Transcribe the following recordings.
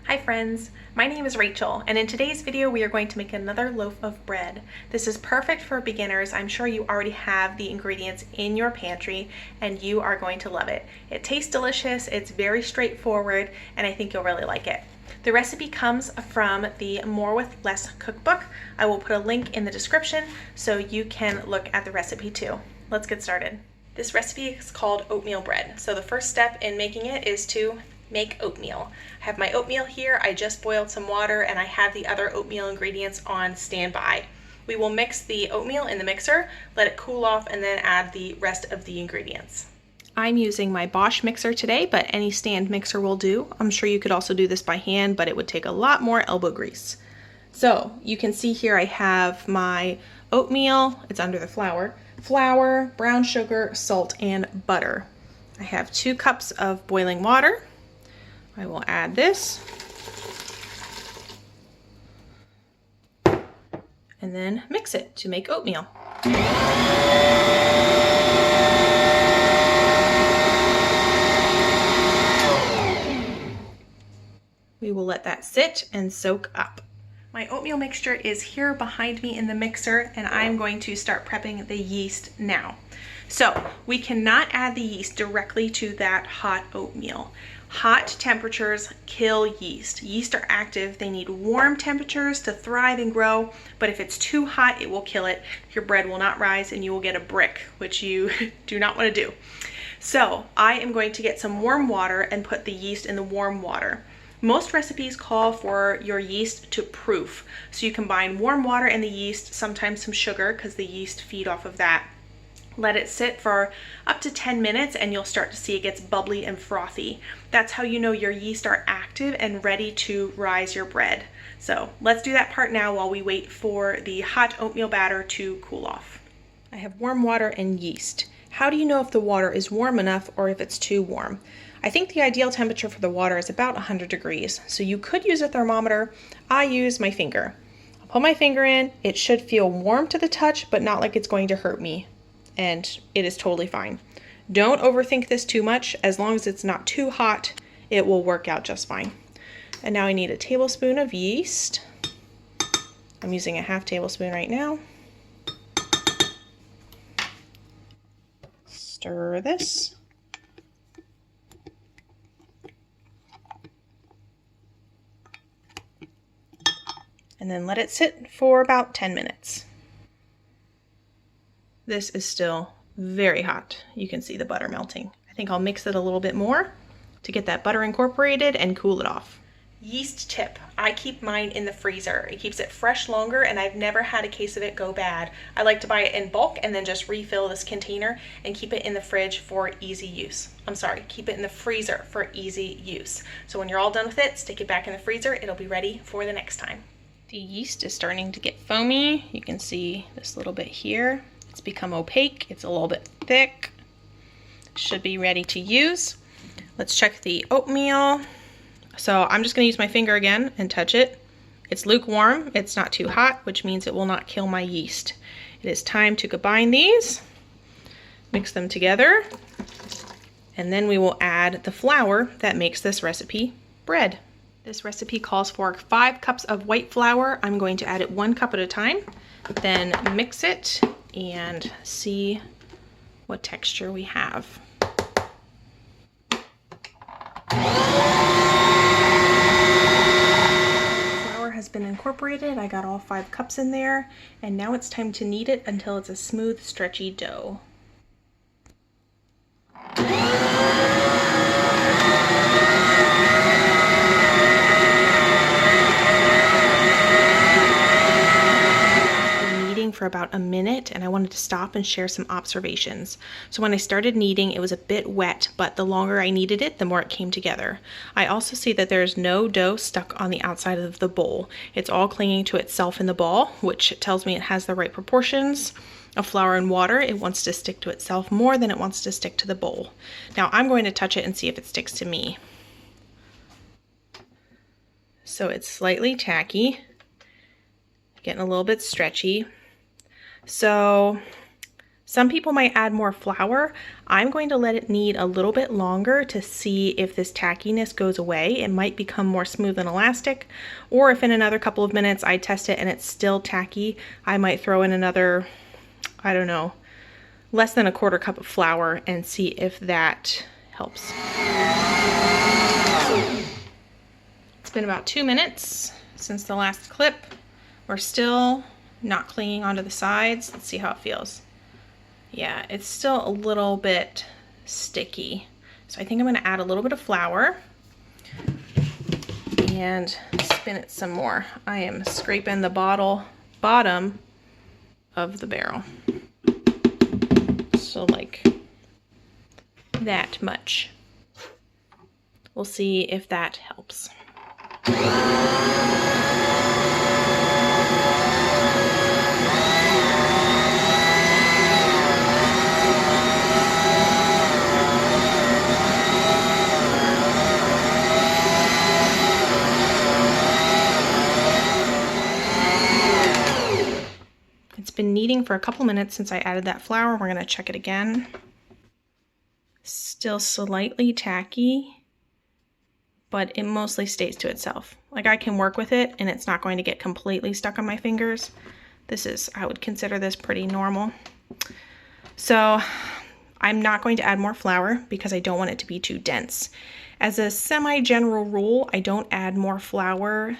Hi friends, my name is Rachel, and in today's video we are going to make another loaf of bread. This is perfect for beginners. I'm sure you already have the ingredients in your pantry and you are going to love it. It tastes delicious, it's very straightforward, and I think you'll really like it. The recipe comes from the More with Less cookbook. I will put a link in the description so you can look at the recipe too. Let's get started. This recipe is called oatmeal bread. So the first step in making it is to make oatmeal. I have my oatmeal here. I just boiled some water and I have the other oatmeal ingredients on standby. We will mix the oatmeal in the mixer, let it cool off, and then add the rest of the ingredients. I'm using my Bosch mixer today, but any stand mixer will do. I'm sure you could also do this by hand, but it would take a lot more elbow grease. So you can see here I have my oatmeal, it's under the flour, brown sugar, salt, and butter. I have 2 cups of boiling water. I will add this and then mix it to make oatmeal. We will let that sit and soak up. My oatmeal mixture is here behind me in the mixer, and I'm going to start prepping the yeast now. So we cannot add the yeast directly to that hot oatmeal. Hot temperatures kill yeast. Yeast are active. They need warm temperatures to thrive and grow, but if it's too hot, it will kill it. Your bread will not rise and you will get a brick, which you do not want to do. So I am going to get some warm water and put the yeast in the warm water. Most recipes call for your yeast to proof. So you combine warm water and the yeast, sometimes some sugar because the yeast feed off of that. Let it sit for up to 10 minutes and you'll start to see it gets bubbly and frothy. That's how you know your yeast are active and ready to rise your bread. So let's do that part now while we wait for the hot oatmeal batter to cool off. I have warm water and yeast. How do you know if the water is warm enough or if it's too warm? I think the ideal temperature for the water is about 100 degrees. So you could use a thermometer. I use my finger. I'll put my finger in. It should feel warm to the touch, but not like it's going to hurt me. And it is totally fine. Don't overthink this too much. As long as it's not too hot, it will work out just fine. And now I need a tablespoon of yeast. I'm using a half tablespoon right now. Stir this. And then let it sit for about 10 minutes. This is still very hot. You can see the butter melting. I think I'll mix it a little bit more to get that butter incorporated and cool it off. Yeast tip. I keep mine in the freezer. It keeps it fresh longer and I've never had a case of it go bad. I like to buy it in bulk and then just refill this container and keep it in the fridge for easy use. Keep it in the freezer for easy use. So when you're all done with it, stick it back in the freezer. It'll be ready for the next time. The yeast is starting to get foamy. You can see this little bit here. It's become opaque. It's a little bit thick. Should be ready to use. Let's check the oatmeal. So I'm just going to use my finger again and touch it. It's lukewarm. It's not too hot, which means it will not kill my yeast. It is time to combine these. Mix them together. And then we will add the flour that makes this recipe bread. This recipe calls for 5 cups of white flour. I'm going to add it 1 cup at a time. Then mix it and see what texture we have. Flour has been incorporated. I got all 5 cups in there, and now it's time to knead it until it's a smooth, stretchy dough. For about a minute, and I wanted to stop and share some observations. So when I started kneading, it was a bit wet, but the longer I kneaded it, the more it came together. I also see that there's no dough stuck on the outside of the bowl. It's all clinging to itself in the ball, which tells me it has the right proportions of flour and water. It wants to stick to itself more than it wants to stick to the bowl. Now I'm going to touch it and see if it sticks to me. So it's slightly tacky, getting a little bit stretchy. So Some people might add more flour. I'm going to let it knead a little bit longer to see if this tackiness goes away. It might become more smooth and elastic, or if in another couple of minutes I test it and it's still tacky, I might throw in another, I don't know, less than a quarter cup of flour and see if that helps. It's been about 2 minutes since the last clip. We're still not clinging onto the sides. Let's see how it feels. Yeah, it's still a little bit sticky. So I think I'm gonna add a little bit of flour and spin it some more. I am scraping the bottom of the barrel. So like that much. We'll see if that helps. It's been kneading for a couple minutes since I added that flour. We're gonna check it again. Still slightly tacky, but it mostly stays to itself. Like, I can work with it and it's not going to get completely stuck on my fingers. I would consider this pretty normal. So I'm not going to add more flour because I don't want it to be too dense. As a semi-general rule, I don't add more flour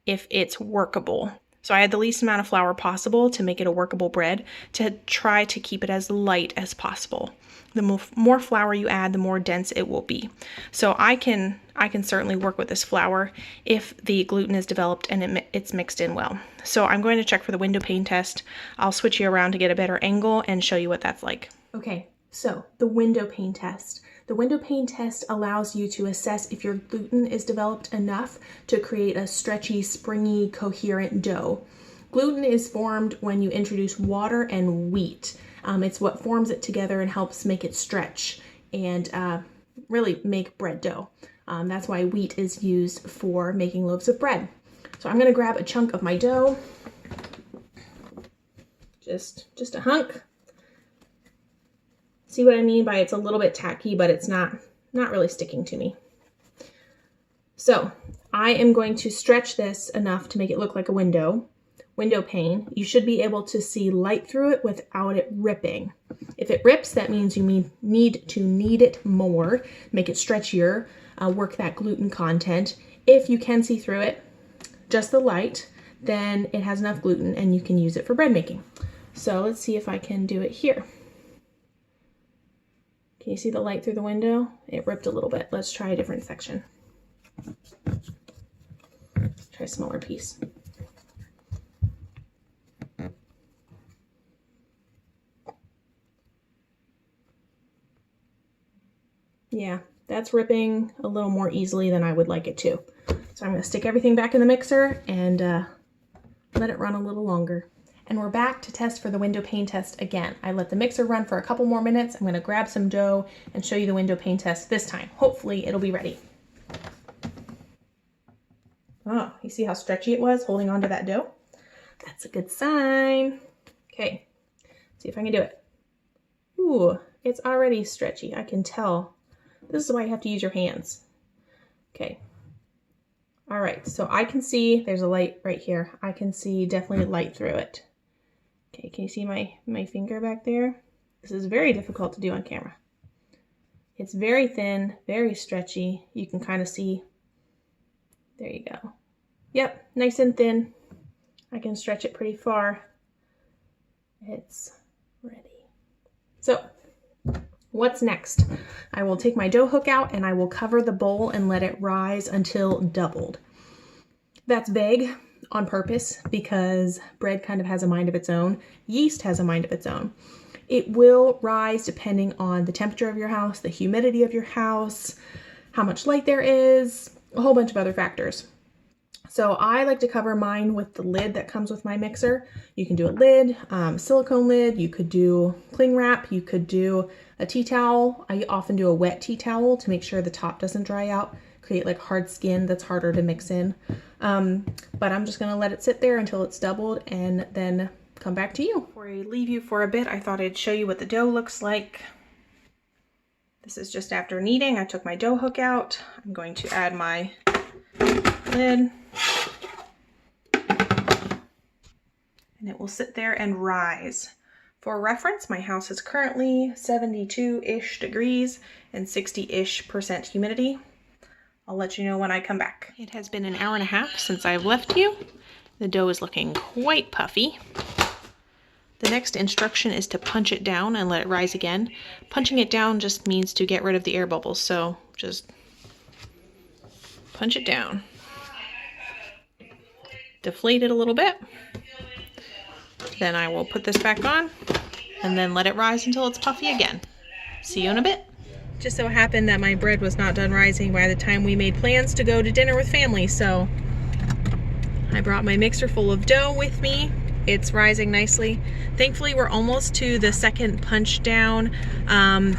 if it's workable. So I add the least amount of flour possible to make it a workable bread, to try to keep it as light as possible. The more flour you add, the more dense it will be. So I can certainly work with this flour if the gluten is developed and it's mixed in well. So I'm going to check for the Windowpane test. I'll switch you around to get a better angle and show you what that's like. Okay, so the Windowpane test. The Windowpane test allows you to assess if your gluten is developed enough to create a stretchy, springy, coherent dough. Gluten is formed when you introduce water and wheat. It's what forms it together and helps make it stretch and really make bread dough. That's why wheat is used for making loaves of bread. So I'm gonna grab a chunk of my dough, just a hunk. See what I mean by it's a little bit tacky, but it's not really sticking to me. So I am going to stretch this enough to make it look like a window pane. You should be able to see light through it without it ripping. If it rips, that means you need to knead it more, make it stretchier, work that gluten content. If you can see through it, just the light, then it has enough gluten and you can use it for bread making. So let's see if I can do it here. Can you see the light through the window? It ripped a little bit. Let's try a different section. Try a smaller piece. Yeah, that's ripping a little more easily than I would like it to. So I'm gonna stick everything back in the mixer and let it run a little longer. And we're back to test for the Windowpane test again. I let the mixer run for a couple more minutes. I'm gonna grab some dough and show you the Windowpane test this time. Hopefully it'll be ready. Oh, you see how stretchy it was holding onto that dough? That's a good sign. Okay, see if I can do it. Ooh, it's already stretchy, I can tell. This is why you have to use your hands. Okay. All right, so I can see there's a light right here. I can see definitely light through it. Okay, can you see my finger back there? This is very difficult to do on camera. It's very thin, very stretchy. You can kind of see, there you go. Yep, nice and thin. I can stretch it pretty far. It's ready. So, what's next? I will take my dough hook out and I will cover the bowl and let it rise until doubled. That's vague on purpose because bread kind of has a mind of its own. Yeast has a mind of its own. It will rise depending on the temperature of your house, the humidity of your house, how much light there is, a whole bunch of other factors. So I like to cover mine with the lid that comes with my mixer. You can do a lid, silicone lid, you could do cling wrap, you could do a tea towel. I often do a wet tea towel to make sure the top doesn't dry out, create like hard skin that's harder to mix in. But I'm just gonna let it sit there until it's doubled and then come back to you. Before I leave you for a bit, I thought I'd show you what the dough looks like. This is just after kneading. I took my dough hook out. I'm going to add my lid. And it will sit there and rise. For reference, my house is currently 72-ish degrees and 60-ish% humidity. I'll let you know when I come back. It has been an hour and a half since I've left you. The dough is looking quite puffy. The next instruction is to punch it down and let it rise again. Punching it down just means to get rid of the air bubbles, so just punch it down. Deflate it a little bit. Then I will put this back on and then let it rise until it's puffy again. See you in a bit. Just so happened that my bread was not done rising by the time we made plans to go to dinner with family, so I brought my mixer full of dough with me. It's rising nicely. Thankfully, we're almost to the second punch down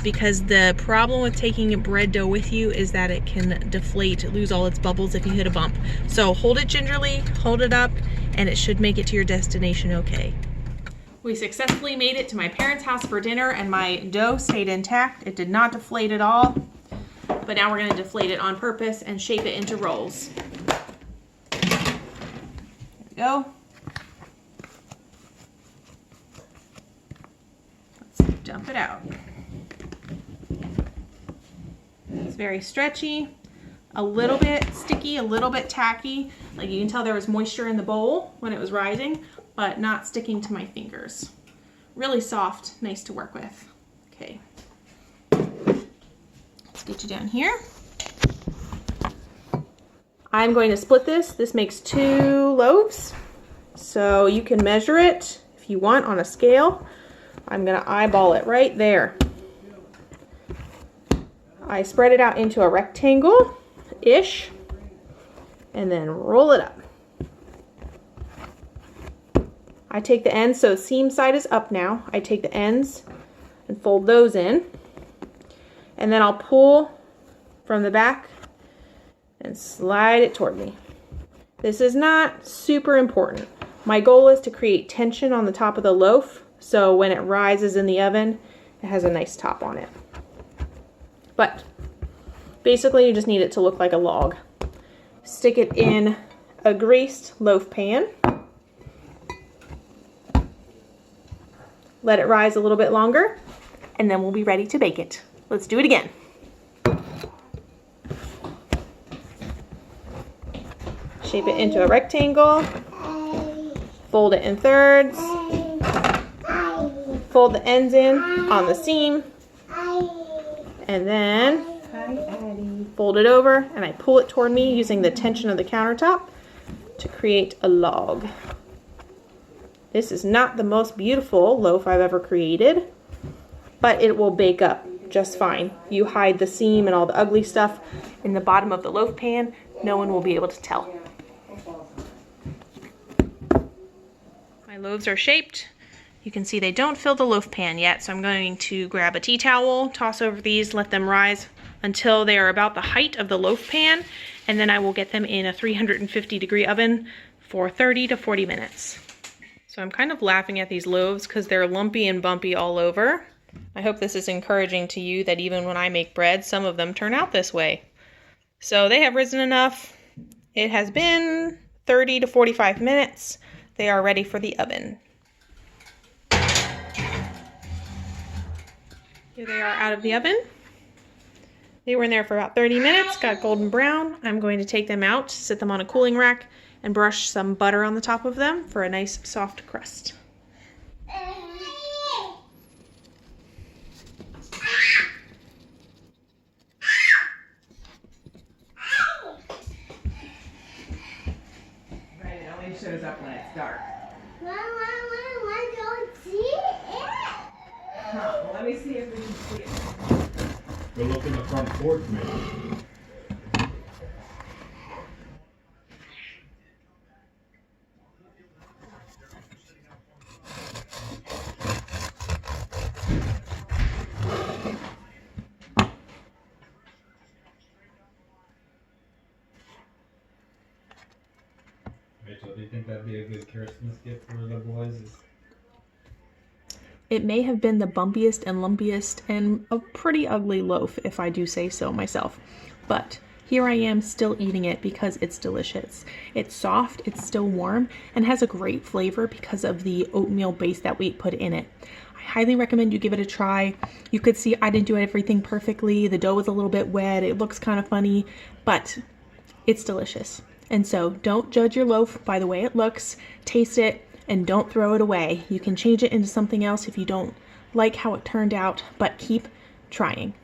because the problem with taking bread dough with you is that it can deflate, lose all its bubbles if you hit a bump. So hold it gingerly, hold it up, and it should make it to your destination okay. We successfully made it to my parents' house for dinner and my dough stayed intact. It did not deflate at all, but now we're going to deflate it on purpose and shape it into rolls. There we go. Let's dump it out. It's very stretchy, a little bit sticky, a little bit tacky. Like you can tell there was moisture in the bowl when it was rising, but not sticking to my fingers. Really soft, nice to work with. Okay, let's get you down here. I'm going to split this. This makes 2 loaves, so you can measure it if you want on a scale. I'm gonna eyeball it right there. I spread it out into a rectangle-ish and then roll it up. I take the ends, so seam side is up now. I take the ends and fold those in. And then I'll pull from the back and slide it toward me. This is not super important. My goal is to create tension on the top of the loaf, so when it rises in the oven, it has a nice top on it. But basically you just need it to look like a log. Stick it in a greased loaf pan. Let it rise a little bit longer, and then we'll be ready to bake it. Let's do it again. Shape it into a rectangle. Fold it in thirds. Fold the ends in on the seam. And then fold it over, and I pull it toward me using the tension of the countertop to create a log. This is not the most beautiful loaf I've ever created, but it will bake up just fine. You hide the seam and all the ugly stuff in the bottom of the loaf pan, no one will be able to tell. My loaves are shaped. You can see they don't fill the loaf pan yet, so I'm going to grab a tea towel, toss over these, let them rise until they are about the height of the loaf pan, and then I will get them in a 350-degree oven for 30 to 40 minutes. So I'm kind of laughing at these loaves because they're lumpy and bumpy all over. I hope this is encouraging to you that even when I make bread, some of them turn out this way. So they have risen enough. It has been 30 to 45 minutes. They are ready for the oven. Here they are out of the oven. They were in there for about 30 minutes, got golden brown. I'm going to take them out, sit them on a cooling rack, and brush some butter on the top of them for a nice soft crust. Right, it only shows up when it's dark. I don't see it. Huh, well, let me see if we can see it. Go look in the front porch, maybe. Rachel, do you think that'd be a good Christmas gift for the boys? It may have been the bumpiest and lumpiest and a pretty ugly loaf, if I do say so myself. But here I am still eating it because it's delicious. It's soft, it's still warm, and has a great flavor because of the oatmeal base that we put in it. I highly recommend you give it a try. You could see I didn't do everything perfectly. The dough was a little bit wet. It looks kind of funny, but it's delicious. And so don't judge your loaf by the way it looks. Taste it and don't throw it away. You can change it into something else if you don't like how it turned out, but keep trying.